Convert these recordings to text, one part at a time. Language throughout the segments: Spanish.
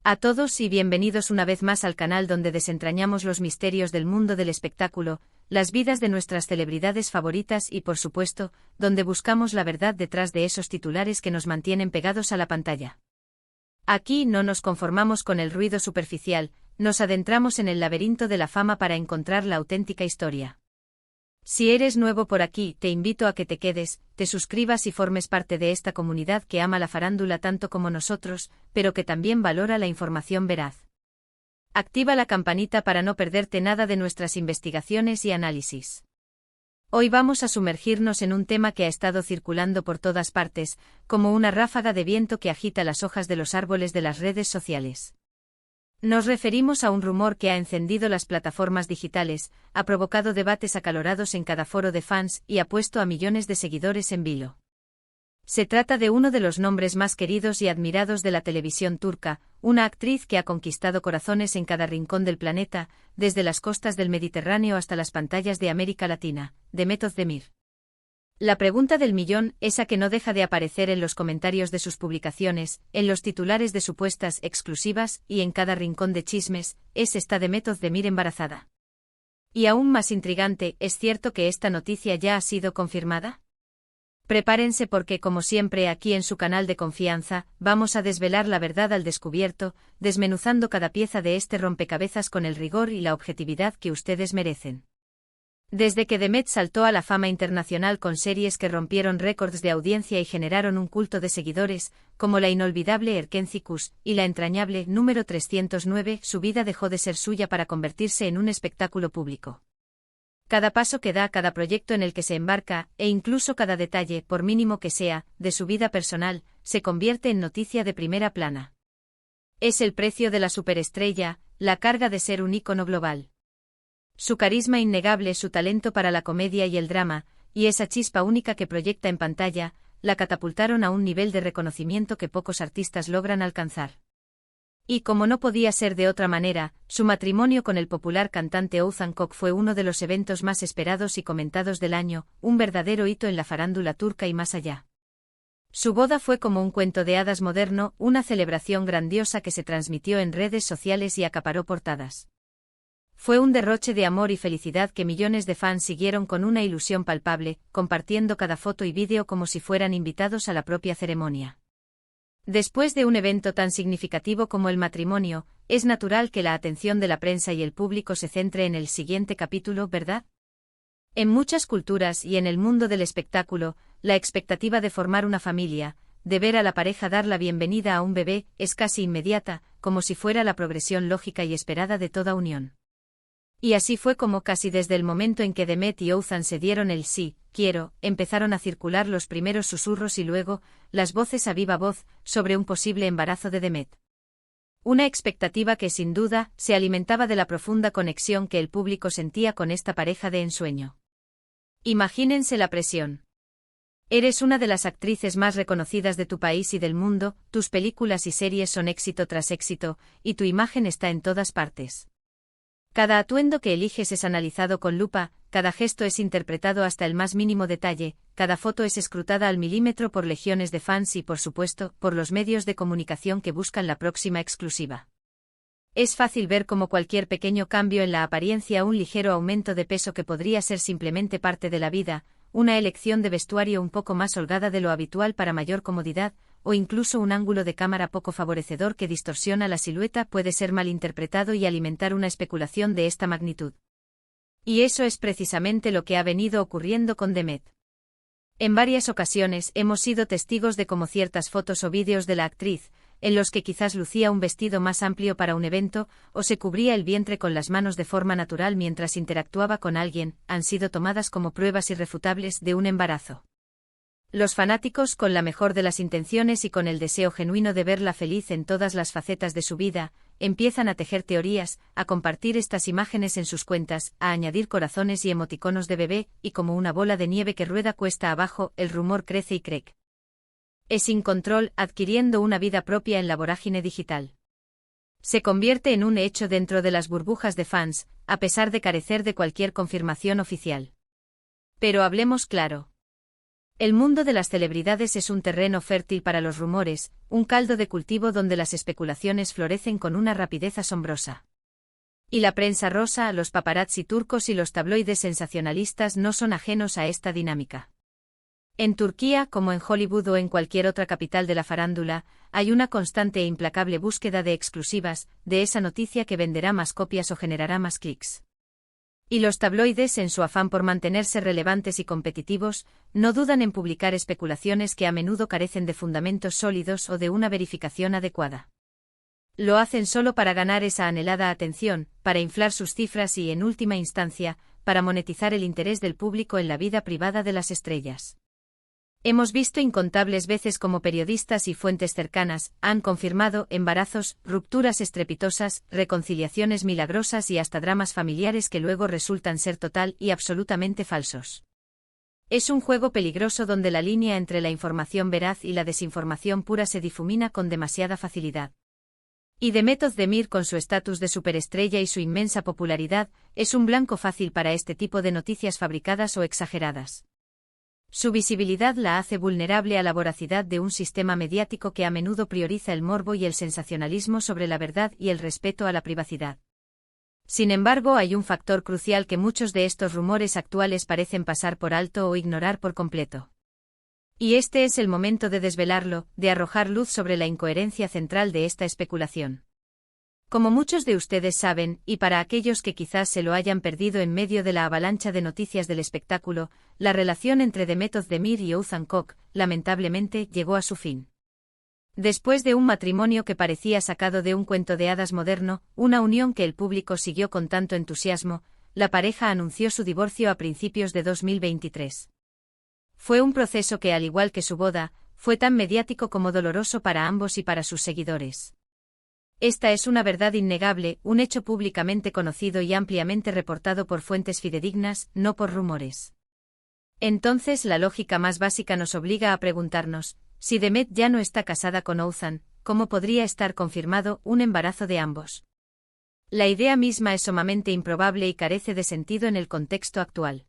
A todos y bienvenidos una vez más al canal donde desentrañamos los misterios del mundo del espectáculo, las vidas de nuestras celebridades favoritas y por supuesto, donde buscamos la verdad detrás de esos titulares que nos mantienen pegados a la pantalla. Aquí no nos conformamos con el ruido superficial, nos adentramos en el laberinto de la fama para encontrar la auténtica historia. Si eres nuevo por aquí, te invito a que te quedes, te suscribas y formes parte de esta comunidad que ama la farándula tanto como nosotros, pero que también valora la información veraz. Activa la campanita para no perderte nada de nuestras investigaciones y análisis. Hoy vamos a sumergirnos en un tema que ha estado circulando por todas partes, como una ráfaga de viento que agita las hojas de los árboles de las redes sociales. Nos referimos a un rumor que ha encendido las plataformas digitales, ha provocado debates acalorados en cada foro de fans y ha puesto a millones de seguidores en vilo. Se trata de uno de los nombres más queridos y admirados de la televisión turca, una actriz que ha conquistado corazones en cada rincón del planeta, desde las costas del Mediterráneo hasta las pantallas de América Latina, Demet Özdemir. La pregunta del millón, esa que no deja de aparecer en los comentarios de sus publicaciones, en los titulares de supuestas exclusivas y en cada rincón de chismes, ¿está Demet Özdemir embarazada? Y aún más intrigante, ¿es cierto que esta noticia ya ha sido confirmada? Prepárense porque, como siempre aquí en su canal de confianza, vamos a desvelar la verdad al descubierto, desmenuzando cada pieza de este rompecabezas con el rigor y la objetividad que ustedes merecen. Desde que Demet saltó a la fama internacional con series que rompieron récords de audiencia y generaron un culto de seguidores, como la inolvidable Erkenci Kuş y la entrañable número 309, su vida dejó de ser suya para convertirse en un espectáculo público. Cada paso que da, cada proyecto en el que se embarca, e incluso cada detalle, por mínimo que sea, de su vida personal, se convierte en noticia de primera plana. Es el precio de la superestrella, la carga de ser un ícono global. Su carisma innegable, su talento para la comedia y el drama, y esa chispa única que proyecta en pantalla, la catapultaron a un nivel de reconocimiento que pocos artistas logran alcanzar. Y como no podía ser de otra manera, su matrimonio con el popular cantante Oğuzhan Koç fue uno de los eventos más esperados y comentados del año, un verdadero hito en la farándula turca y más allá. Su boda fue como un cuento de hadas moderno, una celebración grandiosa que se transmitió en redes sociales y acaparó portadas. Fue un derroche de amor y felicidad que millones de fans siguieron con una ilusión palpable, compartiendo cada foto y vídeo como si fueran invitados a la propia ceremonia. Después de un evento tan significativo como el matrimonio, es natural que la atención de la prensa y el público se centre en el siguiente capítulo, ¿verdad? En muchas culturas y en el mundo del espectáculo, la expectativa de formar una familia, de ver a la pareja dar la bienvenida a un bebé, es casi inmediata, como si fuera la progresión lógica y esperada de toda unión. Y así fue como casi desde el momento en que Demet y Oğuzhan se dieron el sí, quiero, empezaron a circular los primeros susurros y luego, las voces a viva voz, sobre un posible embarazo de Demet. Una expectativa que sin duda, se alimentaba de la profunda conexión que el público sentía con esta pareja de ensueño. Imagínense la presión. Eres una de las actrices más reconocidas de tu país y del mundo, tus películas y series son éxito tras éxito, y tu imagen está en todas partes. Cada atuendo que eliges es analizado con lupa, cada gesto es interpretado hasta el más mínimo detalle, cada foto es escrutada al milímetro por legiones de fans y, por supuesto, por los medios de comunicación que buscan la próxima exclusiva. Es fácil ver cómo cualquier pequeño cambio en la apariencia, un ligero aumento de peso que podría ser simplemente parte de la vida, una elección de vestuario un poco más holgada de lo habitual para mayor comodidad, o incluso un ángulo de cámara poco favorecedor que distorsiona la silueta puede ser malinterpretado y alimentar una especulación de esta magnitud. Y eso es precisamente lo que ha venido ocurriendo con Demet. En varias ocasiones hemos sido testigos de cómo ciertas fotos o vídeos de la actriz, en los que quizás lucía un vestido más amplio para un evento, o se cubría el vientre con las manos de forma natural mientras interactuaba con alguien, han sido tomadas como pruebas irrefutables de un embarazo. Los fanáticos, con la mejor de las intenciones y con el deseo genuino de verla feliz en todas las facetas de su vida, empiezan a tejer teorías, a compartir estas imágenes en sus cuentas, a añadir corazones y emoticonos de bebé, y como una bola de nieve que rueda cuesta abajo, el rumor crece y crece. Es sin control, adquiriendo una vida propia en la vorágine digital. Se convierte en un hecho dentro de las burbujas de fans, a pesar de carecer de cualquier confirmación oficial. Pero hablemos claro. El mundo de las celebridades es un terreno fértil para los rumores, un caldo de cultivo donde las especulaciones florecen con una rapidez asombrosa. Y la prensa rosa, los paparazzi turcos y los tabloides sensacionalistas no son ajenos a esta dinámica. En Turquía, como en Hollywood o en cualquier otra capital de la farándula, hay una constante e implacable búsqueda de exclusivas, de esa noticia que venderá más copias o generará más clics. Y los tabloides, en su afán por mantenerse relevantes y competitivos, no dudan en publicar especulaciones que a menudo carecen de fundamentos sólidos o de una verificación adecuada. Lo hacen solo para ganar esa anhelada atención, para inflar sus cifras y, en última instancia, para monetizar el interés del público en la vida privada de las estrellas. Hemos visto incontables veces cómo periodistas y fuentes cercanas han confirmado embarazos, rupturas estrepitosas, reconciliaciones milagrosas y hasta dramas familiares que luego resultan ser total y absolutamente falsos. Es un juego peligroso donde la línea entre la información veraz y la desinformación pura se difumina con demasiada facilidad. Y Demet Özdemir, con su estatus de superestrella y su inmensa popularidad, es un blanco fácil para este tipo de noticias fabricadas o exageradas. Su visibilidad la hace vulnerable a la voracidad de un sistema mediático que a menudo prioriza el morbo y el sensacionalismo sobre la verdad y el respeto a la privacidad. Sin embargo, hay un factor crucial que muchos de estos rumores actuales parecen pasar por alto o ignorar por completo. Y este es el momento de desvelarlo, de arrojar luz sobre la incoherencia central de esta especulación. Como muchos de ustedes saben, y para aquellos que quizás se lo hayan perdido en medio de la avalancha de noticias del espectáculo, la relación entre Demet Özdemir y Oğuzhan Koç, lamentablemente, llegó a su fin. Después de un matrimonio que parecía sacado de un cuento de hadas moderno, una unión que el público siguió con tanto entusiasmo, la pareja anunció su divorcio a principios de 2023. Fue un proceso que, al igual que su boda, fue tan mediático como doloroso para ambos y para sus seguidores. Esta es una verdad innegable, un hecho públicamente conocido y ampliamente reportado por fuentes fidedignas, no por rumores. Entonces la lógica más básica nos obliga a preguntarnos, si Demet ya no está casada con Oğuzhan, ¿cómo podría estar confirmado un embarazo de ambos? La idea misma es sumamente improbable y carece de sentido en el contexto actual.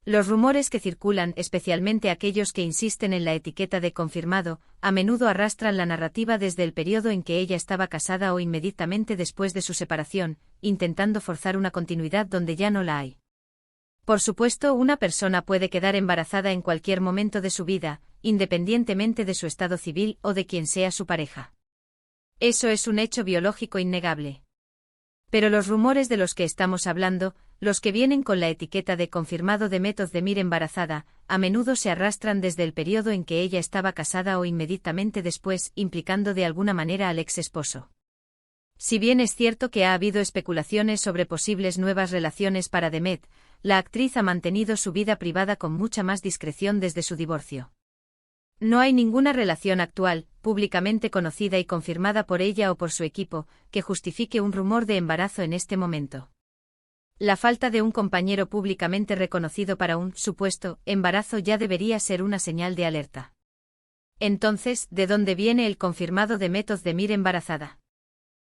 Los rumores que circulan, especialmente aquellos que insisten en la etiqueta de confirmado, a menudo arrastran la narrativa desde el periodo en que ella estaba casada o inmediatamente después de su separación, intentando forzar una continuidad donde ya no la hay. Por supuesto, una persona puede quedar embarazada en cualquier momento de su vida, independientemente de su estado civil o de quien sea su pareja. Eso es un hecho biológico innegable. Pero los rumores de los que estamos hablando, los que vienen con la etiqueta de confirmado Demet Özdemir embarazada, a menudo se arrastran desde el periodo en que ella estaba casada o inmediatamente después, implicando de alguna manera al ex esposo. Si bien es cierto que ha habido especulaciones sobre posibles nuevas relaciones para Demet, la actriz ha mantenido su vida privada con mucha más discreción desde su divorcio. No hay ninguna relación actual, públicamente conocida y confirmada por ella o por su equipo, que justifique un rumor de embarazo en este momento. La falta de un compañero públicamente reconocido para un supuesto embarazo ya debería ser una señal de alerta. Entonces, ¿de dónde viene el confirmado Demet Özdemir embarazada?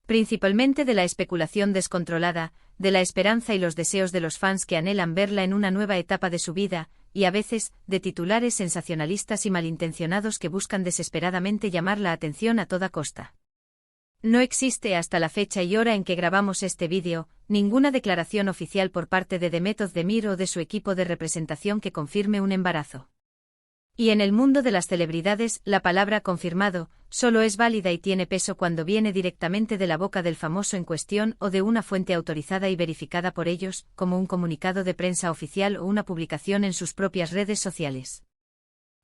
Principalmente de la especulación descontrolada, de la esperanza y los deseos de los fans que anhelan verla en una nueva etapa de su vida, y a veces, de titulares sensacionalistas y malintencionados que buscan desesperadamente llamar la atención a toda costa. No existe hasta la fecha y hora en que grabamos este vídeo, ninguna declaración oficial por parte de Demet Özdemir o de su equipo de representación que confirme un embarazo. Y en el mundo de las celebridades, la palabra confirmado solo es válida y tiene peso cuando viene directamente de la boca del famoso en cuestión o de una fuente autorizada y verificada por ellos, como un comunicado de prensa oficial o una publicación en sus propias redes sociales.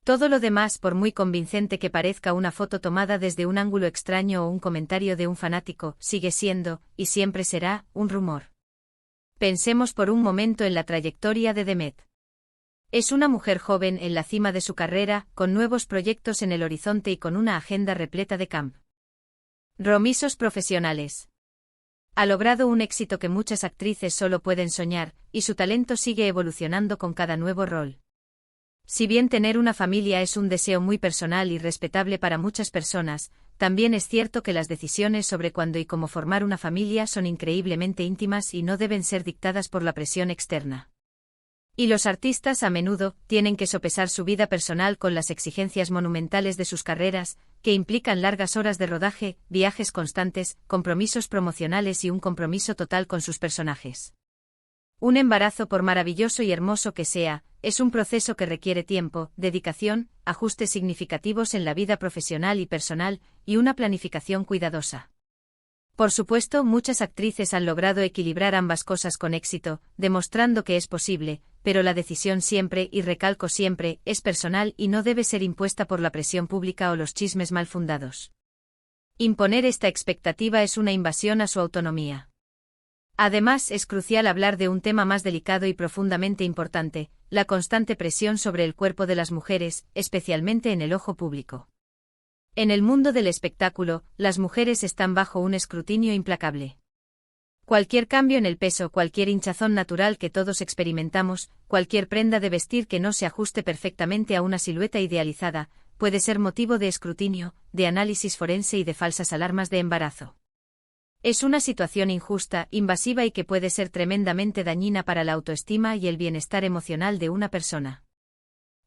Todo lo demás, por muy convincente que parezca una foto tomada desde un ángulo extraño o un comentario de un fanático, sigue siendo, y siempre será, un rumor. Pensemos por un momento en la trayectoria de Demet. Es una mujer joven en la cima de su carrera, con nuevos proyectos en el horizonte y con una agenda repleta de compromisos profesionales. Ha logrado un éxito que muchas actrices solo pueden soñar, y su talento sigue evolucionando con cada nuevo rol. Si bien tener una familia es un deseo muy personal y respetable para muchas personas, también es cierto que las decisiones sobre cuándo y cómo formar una familia son increíblemente íntimas y no deben ser dictadas por la presión externa. Y los artistas a menudo tienen que sopesar su vida personal con las exigencias monumentales de sus carreras, que implican largas horas de rodaje, viajes constantes, compromisos promocionales y un compromiso total con sus personajes. Un embarazo, por maravilloso y hermoso que sea, es un proceso que requiere tiempo, dedicación, ajustes significativos en la vida profesional y personal, y una planificación cuidadosa. Por supuesto, muchas actrices han logrado equilibrar ambas cosas con éxito, demostrando que es posible, pero la decisión siempre, y recalco siempre, es personal y no debe ser impuesta por la presión pública o los chismes mal fundados. Imponer esta expectativa es una invasión a su autonomía. Además, es crucial hablar de un tema más delicado y profundamente importante, la constante presión sobre el cuerpo de las mujeres, especialmente en el ojo público. En el mundo del espectáculo, las mujeres están bajo un escrutinio implacable. Cualquier cambio en el peso, cualquier hinchazón natural que todos experimentamos, cualquier prenda de vestir que no se ajuste perfectamente a una silueta idealizada, puede ser motivo de escrutinio, de análisis forense y de falsas alarmas de embarazo. Es una situación injusta, invasiva y que puede ser tremendamente dañina para la autoestima y el bienestar emocional de una persona.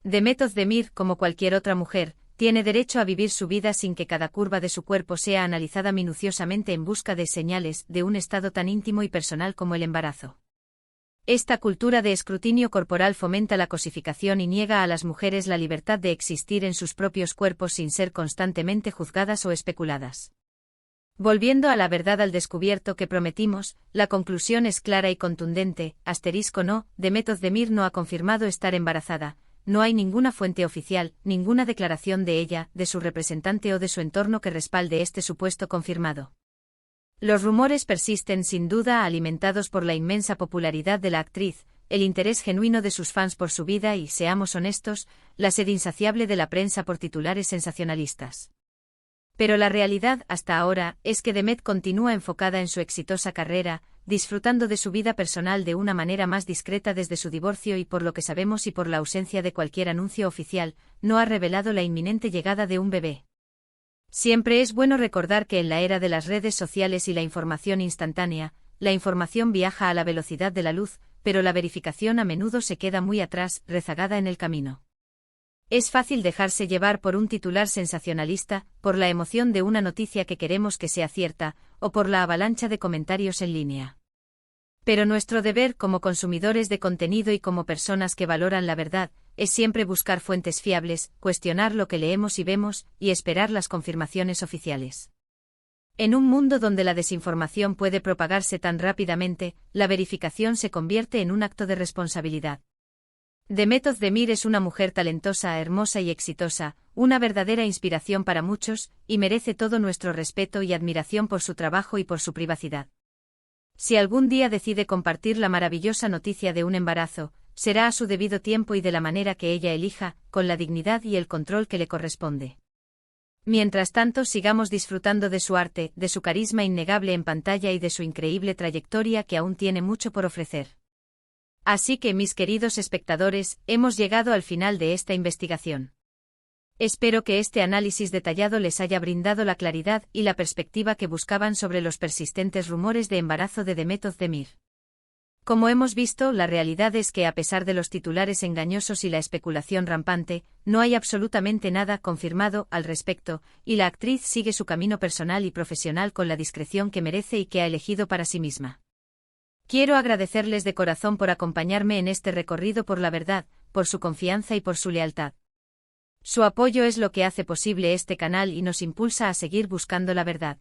Demet Özdemir, como cualquier otra mujer, tiene derecho a vivir su vida sin que cada curva de su cuerpo sea analizada minuciosamente en busca de señales de un estado tan íntimo y personal como el embarazo. Esta cultura de escrutinio corporal fomenta la cosificación y niega a las mujeres la libertad de existir en sus propios cuerpos sin ser constantemente juzgadas o especuladas. Volviendo a la verdad al descubierto que prometimos, la conclusión es clara y contundente, no, Demet Özdemir no ha confirmado estar embarazada. No hay ninguna fuente oficial, ninguna declaración de ella, de su representante o de su entorno que respalde este supuesto confirmado. Los rumores persisten sin duda alimentados por la inmensa popularidad de la actriz, el interés genuino de sus fans por su vida y, seamos honestos, la sed insaciable de la prensa por titulares sensacionalistas. Pero la realidad, hasta ahora, es que Demet continúa enfocada en su exitosa carrera, disfrutando de su vida personal de una manera más discreta desde su divorcio y por lo que sabemos y por la ausencia de cualquier anuncio oficial, no ha revelado la inminente llegada de un bebé. Siempre es bueno recordar que en la era de las redes sociales y la información instantánea, la información viaja a la velocidad de la luz, pero la verificación a menudo se queda muy atrás, rezagada en el camino. Es fácil dejarse llevar por un titular sensacionalista, por la emoción de una noticia que queremos que sea cierta, o por la avalancha de comentarios en línea. Pero nuestro deber como consumidores de contenido y como personas que valoran la verdad, es siempre buscar fuentes fiables, cuestionar lo que leemos y vemos, y esperar las confirmaciones oficiales. En un mundo donde la desinformación puede propagarse tan rápidamente, la verificación se convierte en un acto de responsabilidad. Demet Özdemir es una mujer talentosa, hermosa y exitosa, una verdadera inspiración para muchos, y merece todo nuestro respeto y admiración por su trabajo y por su privacidad. Si algún día decide compartir la maravillosa noticia de un embarazo, será a su debido tiempo y de la manera que ella elija, con la dignidad y el control que le corresponde. Mientras tanto, sigamos disfrutando de su arte, de su carisma innegable en pantalla y de su increíble trayectoria que aún tiene mucho por ofrecer. Así que, mis queridos espectadores, hemos llegado al final de esta investigación. Espero que este análisis detallado les haya brindado la claridad y la perspectiva que buscaban sobre los persistentes rumores de embarazo de Demet Özdemir. Como hemos visto, la realidad es que a pesar de los titulares engañosos y la especulación rampante, no hay absolutamente nada confirmado al respecto, y la actriz sigue su camino personal y profesional con la discreción que merece y que ha elegido para sí misma. Quiero agradecerles de corazón por acompañarme en este recorrido por la verdad, por su confianza y por su lealtad. Su apoyo es lo que hace posible este canal y nos impulsa a seguir buscando la verdad.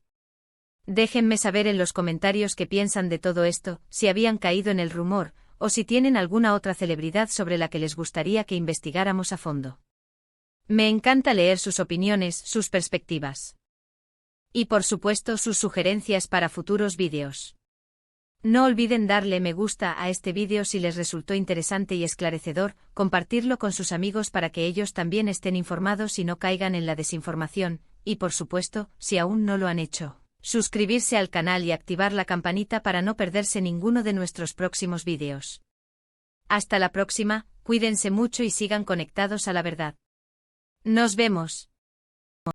Déjenme saber en los comentarios qué piensan de todo esto, si habían caído en el rumor, o si tienen alguna otra celebridad sobre la que les gustaría que investigáramos a fondo. Me encanta leer sus opiniones, sus perspectivas. Y por supuesto sus sugerencias para futuros vídeos. No olviden darle me gusta a este vídeo si les resultó interesante y esclarecedor, compartirlo con sus amigos para que ellos también estén informados y no caigan en la desinformación, y por supuesto, si aún no lo han hecho, suscribirse al canal y activar la campanita para no perderse ninguno de nuestros próximos vídeos. Hasta la próxima, cuídense mucho y sigan conectados a la verdad. Nos vemos.